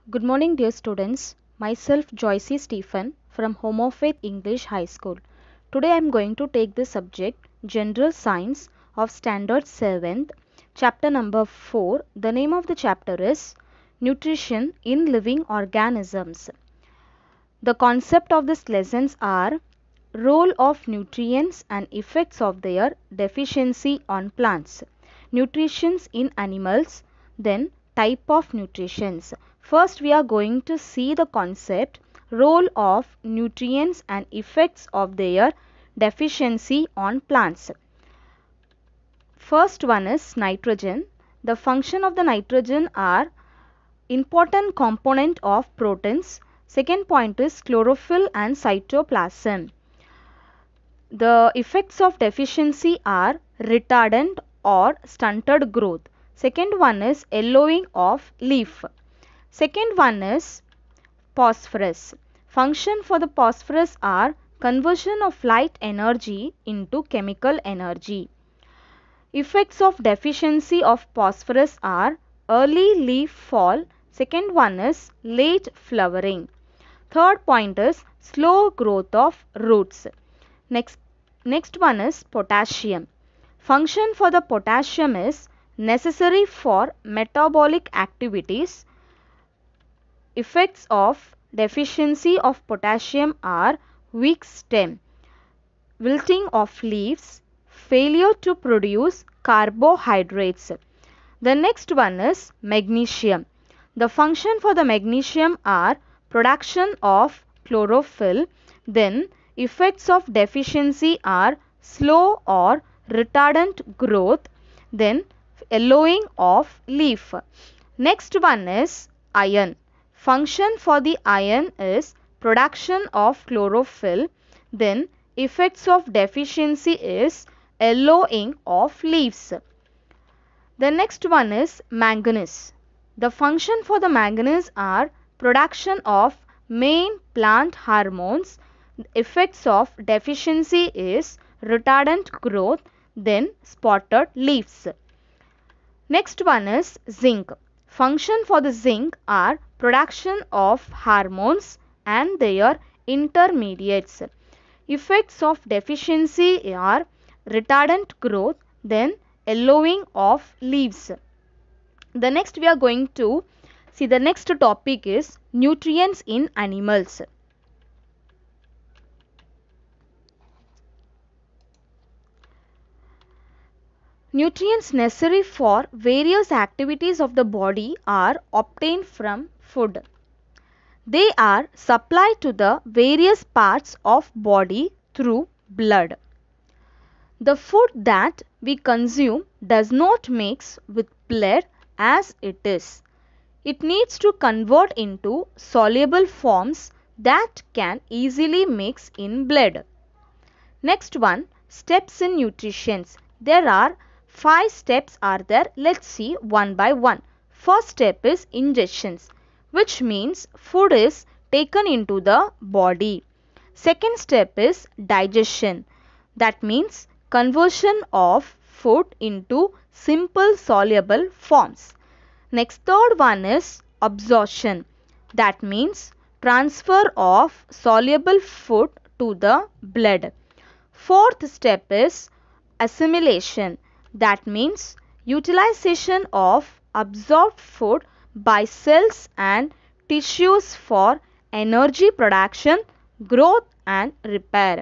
Good morning, dear students. Myself Joycey Stephen from Home of Faith English High School. Today I am going to take the subject General Science of Standard 7th, chapter number 4. The name of the chapter is Nutrition in Living Organisms. The concept of these lessons are role of nutrients and effects of their deficiency on plants, nutrition in animals, then type of nutrition. First we are going to see the concept role of nutrients and effects of their deficiency on plants. First one is nitrogen. The function of the nitrogen are important component of proteins. Second point is chlorophyll and cytoplasm. The effects of deficiency are retardant or stunted growth. Second one is yellowing of leaf. Second one is phosphorus. Function for the phosphorus are conversion of light energy into chemical energy. Effects of deficiency of phosphorus are early leaf fall. Second one is late flowering. Third point is slow growth of roots. Next one is potassium. Function for the potassium is necessary for metabolic activities. Effects of deficiency of potassium are weak stem, wilting of leaves, failure to produce carbohydrates. The next one is magnesium. The function for the magnesium are production of chlorophyll. Then effects of deficiency are slow or retardant growth. Then yellowing of leaf. Next one is iron. Function for the iron is production of chlorophyll. Then effects of deficiency is yellowing of leaves. The next one is manganese. The function for the manganese are production of main plant hormones. Effects of deficiency is retardant growth, then spotted leaves. Next one is zinc. Function for the zinc are production of hormones and their intermediates. Effects of deficiency are retardant growth, then yellowing of leaves. The next we are going to see the next topic is nutrients in animals. Nutrients necessary for various activities of the body are obtained from food. They are supplied to the various parts of body through blood. The food that we consume does not mix with blood as it is. It needs to convert into soluble forms that can easily mix in blood. Next one, steps in nutrition. There are 5 steps are there. Let's see one by one. First step is ingestions, which means food is taken into the body. Second step is digestion. That means conversion of food into simple soluble forms. Next, third one is absorption. That means transfer of soluble food to the blood. Fourth step is assimilation. That means utilization of absorbed food by cells and tissues for energy production, growth and repair.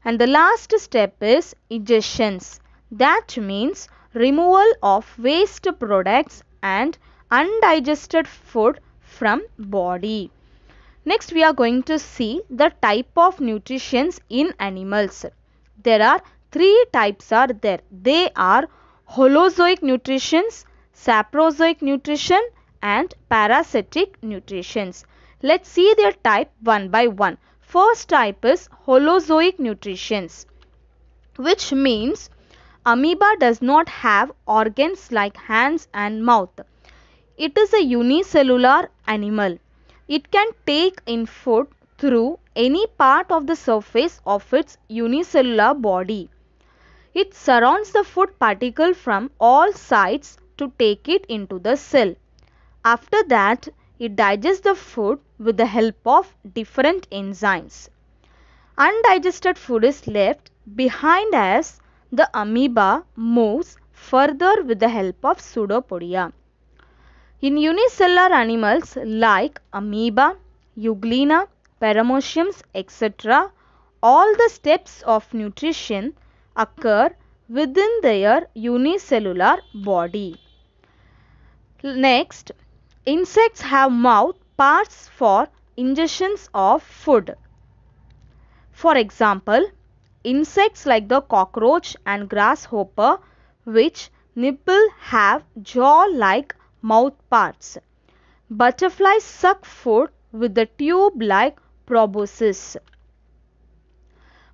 And the last step is egestions. That means removal of waste products and undigested food from body. Next we are going to see the type of nutrition in animals. There are 3 types are there. They are holozoic nutrition, saprozoic nutrition and parasitic nutrition. Let's see their type one by one. First type is holozoic nutrition, which means amoeba does not have organs like hands and mouth. It is a unicellular animal. It can take in food through any part of the surface of its unicellular body. It surrounds the food particle from all sides to take it into the cell. After that, it digests the food with the help of different enzymes. Undigested food is left behind as the amoeba moves further with the help of pseudopodia. In unicellular animals like amoeba, euglena, peramociums, etc., all the steps of nutrition occur within their unicellular body. Next, insects have mouth parts for ingestions of food. For example, insects like the cockroach and grasshopper which nibble have jaw-like mouth parts. Butterflies suck food with the tube-like proboscis.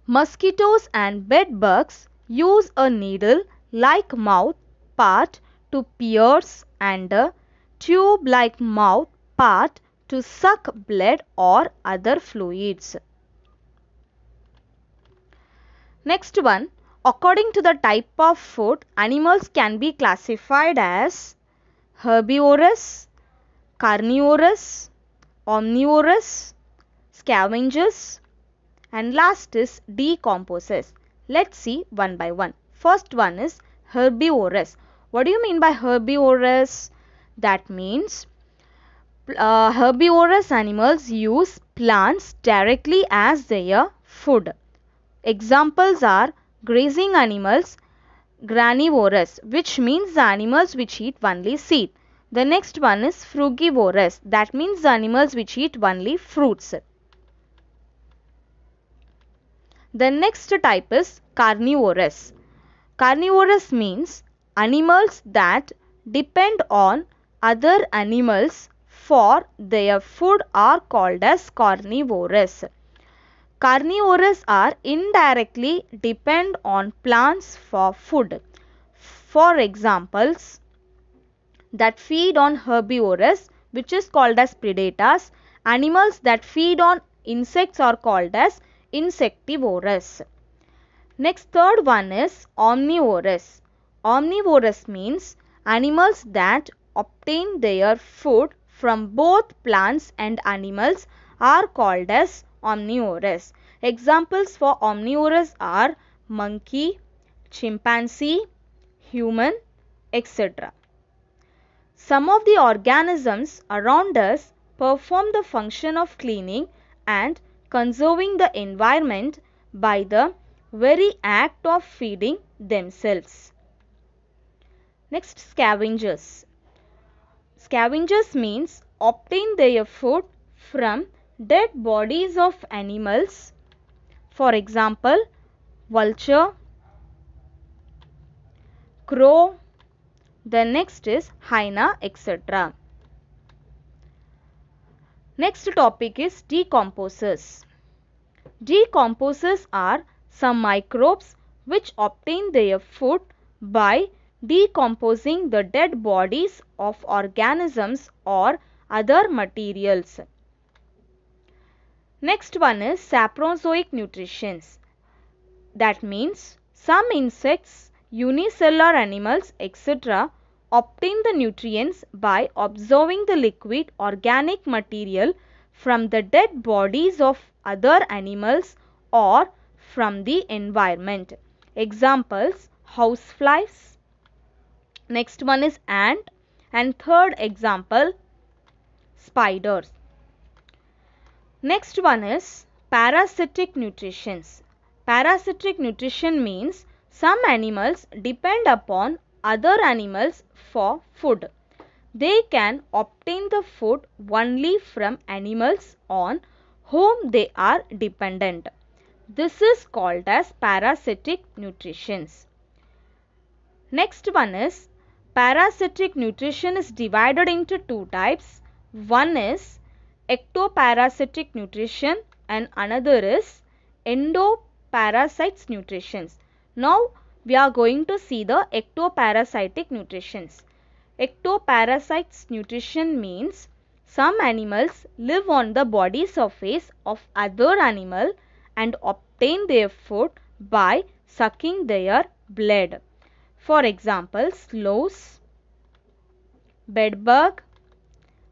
Mosquitoes and bedbugs use a needle-like mouth part to pierce and a tube-like mouth part to suck blood or other fluids. Next one, according to the type of food, animals can be classified as herbivorous, carnivorous, omnivorous, scavengers, and last is decomposers. Let's see one by one. First one is herbivorous. What do you mean by herbivorous? That means herbivorous animals use plants directly as their food. Examples are grazing animals, granivorous, which means the animals which eat only seed. The next one is frugivorous, that means the animals which eat only fruits. The next type is carnivorous. Carnivorous means animals that depend on other animals for their food are called as carnivorous. Carnivorous are indirectly depend on plants for food. For examples that feed on herbivorous, which is called as predators. Animals that feed on insects are called as insectivorous. Next, third one is omnivorous. Omnivorous means animals that obtain their food from both plants and animals are called as omnivorous. Examples for omnivorous are monkey, chimpanzee, human, etc. Some of the organisms around us perform the function of cleaning and conserving the environment by the very act of feeding themselves. Next, scavengers. Scavengers means obtain their food from dead bodies of animals. For example, vulture, crow, the next is hyena, etc. Next topic is decomposers. Decomposers are some microbes which obtain their food by decomposing the dead bodies of organisms or other materials. Next one is saprozoic nutrition. That means some insects, unicellular animals, etc. obtain the nutrients by absorbing the liquid organic material from the dead bodies of other animals or from the environment. Examples, houseflies. Next one is ant, and third example, spiders. Next one is parasitic nutrition. Parasitic nutrition means some animals depend upon other animals for food. They can obtain the food only from animals on whom they are dependent. This is called as parasitic nutrition. Next one is parasitic nutrition is divided into two types. One is ectoparasitic nutrition and another is endoparasites nutrition. Now we are going to see the ectoparasitic nutrition. Ectoparasites nutrition means some animals live on the body surface of other animal and obtain their food by sucking their blood. For example, sloths, bedbug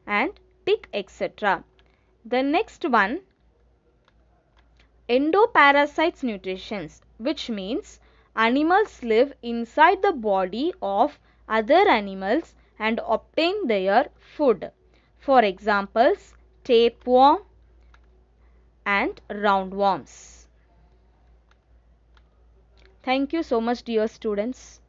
and tick, etc. The next one, endoparasites nutritions, which means animals live inside the body of other animals and obtain their food. For examples, tapeworm and roundworms. Thank you so much, dear students.